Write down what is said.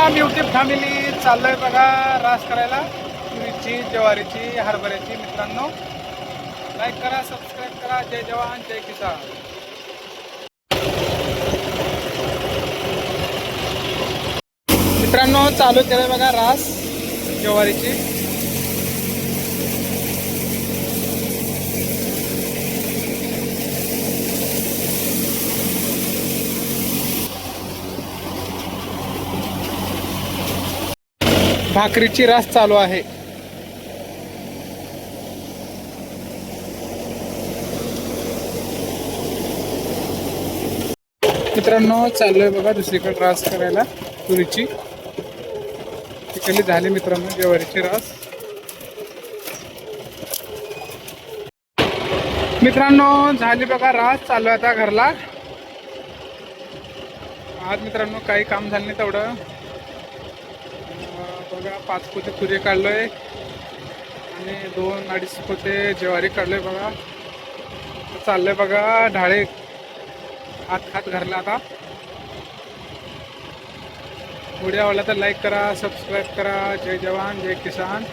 Ram YouTube family, चाललोय बघा रास करायला तुरीची, ज्वारीची, हरभऱ्याची. मित्रांनो, लाईक करा, सबस्क्राईब करा. जय जवान जय किसान. मित्रांनो, चालू केलंय बघा रास ज्वारीची. भाकरीची रास चालू आहे. मित्रांनो, चाललोय बघा दुसरीकडे रास करायला तुरीची. तिकडली झाली मित्रांनो ज्वारीची रास. मित्रांनो, झाली बघा रास. चालू आता घरला. आज मित्रांनो काही काम झालं नाही तेवढं. बघा 5 पोते तुरी काढलोय आणि 2-2.5 पोते ज्वारी काढलोय बघा. चाललंय बघा ढाळे हात घरला. आता व्हिडिओ आवडला तर लाईक करा, सबस्क्राईब करा. जय जवान जय किसान.